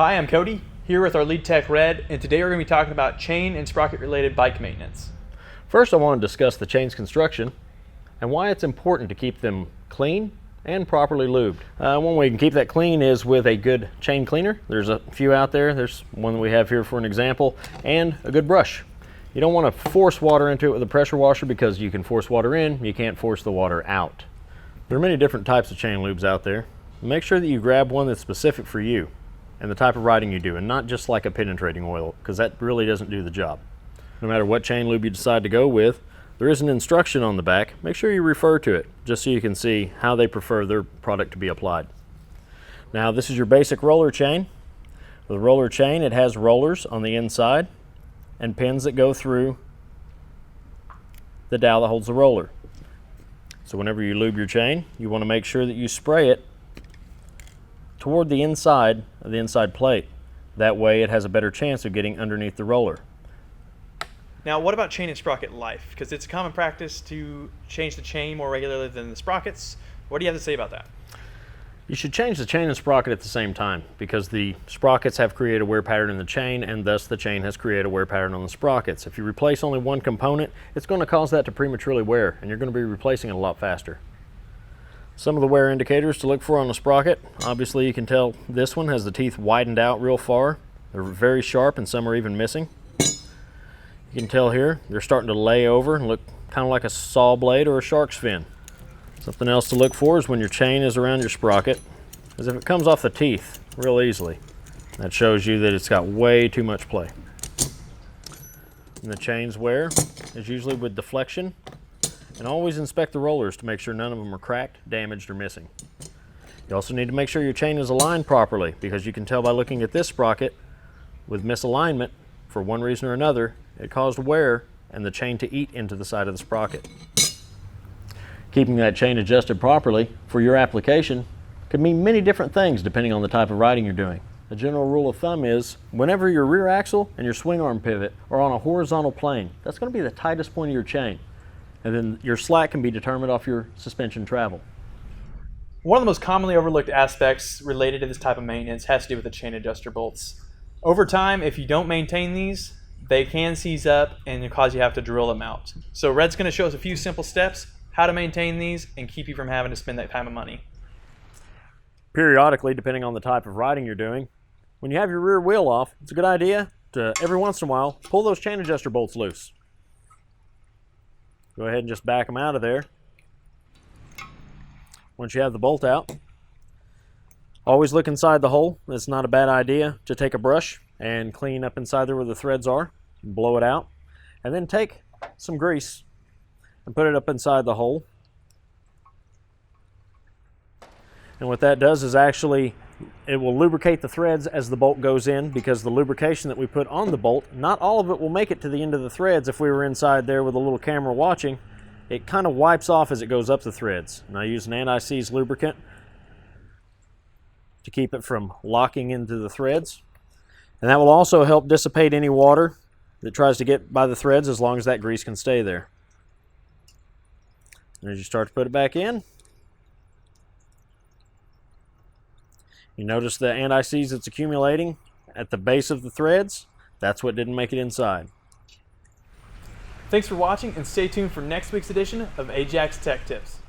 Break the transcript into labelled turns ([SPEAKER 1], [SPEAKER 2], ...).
[SPEAKER 1] Hi, I'm Cody, here with our lead tech Red, and today we're going to be talking about chain and sprocket related bike maintenance.
[SPEAKER 2] First, I want to discuss the chain's construction and why it's important to keep them clean and properly lubed. One way you can keep that clean is with a good chain cleaner. There's a few out there. There's one that we have here for an example, and a good brush. You don't want to force water into it with a pressure washer because you can force water in, you can't force the water out. There are many different types of chain lubes out there. Make sure that you grab one that's specific for you and the type of riding you do, and not just like a penetrating oil, because that really doesn't do the job. No matter what chain lube you decide to go with, there is an instruction on the back. Make sure you refer to it, just so you can see how they prefer their product to be applied. Now, this is your basic roller chain. With a roller chain, it has rollers on the inside and pins that go through the dowel that holds the roller. So whenever you lube your chain, you want to make sure that you spray it toward the inside of the inside plate. That way it has a better chance of getting underneath the roller.
[SPEAKER 1] Now, what about chain and sprocket life? Because it's a common practice to change the chain more regularly than the sprockets. What do you have to say about that?
[SPEAKER 2] You should change the chain and sprocket at the same time, because the sprockets have created a wear pattern in the chain, and thus the chain has created a wear pattern on the sprockets. If you replace only one component, it's going to cause that to prematurely wear, and you're going to be replacing it a lot faster. Some of the wear indicators to look for on the sprocket: obviously you can tell this one has the teeth widened out real far. They're very sharp, and some are even missing. You can tell here they're starting to lay over and look kind of like a saw blade or a shark's fin. Something else to look for is when your chain is around your sprocket, is if it comes off the teeth real easily. That shows you that it's got way too much play. And the chain's wear is usually with deflection, and always inspect the rollers to make sure none of them are cracked, damaged, or missing. You also need to make sure your chain is aligned properly, because you can tell by looking at this sprocket with misalignment for one reason or another. It caused wear and the chain to eat into the side of the sprocket. Keeping that chain adjusted properly for your application could mean many different things depending on the type of riding you're doing. The general rule of thumb is whenever your rear axle and your swing arm pivot are on a horizontal plane, that's going to be the tightest point of your chain. And then your slack can be determined off your suspension travel.
[SPEAKER 1] One of the most commonly overlooked aspects related to this type of maintenance has to do with the chain adjuster bolts. Over time, if you don't maintain these, they can seize up and cause you to have to drill them out. So Red's going to show us a few simple steps how to maintain these and keep you from having to spend that time and money.
[SPEAKER 2] Periodically, depending on the type of riding you're doing, when you have your rear wheel off, it's a good idea to, every once in a while, pull those chain adjuster bolts loose. Go ahead and just back them out of there. Once you have the bolt out, always look inside the hole. It's not a bad idea to take a brush and clean up inside there where the threads are, blow it out, and then take some grease and put it up inside the hole. And what that does is actually, it will lubricate the threads as the bolt goes in, because the lubrication that we put on the bolt, not all of it will make it to the end of the threads. If we were inside there with a little camera watching, it kind of wipes off as it goes up the threads. And I use an anti-seize lubricant to keep it from locking into the threads. And that will also help dissipate any water that tries to get by the threads, as long as that grease can stay there. And as you start to put it back in, you notice the anti-seize that's accumulating at the base of the threads. That's what didn't make it inside.
[SPEAKER 1] Thanks for watching, and stay tuned for next week's edition of Ajax Tech Tips.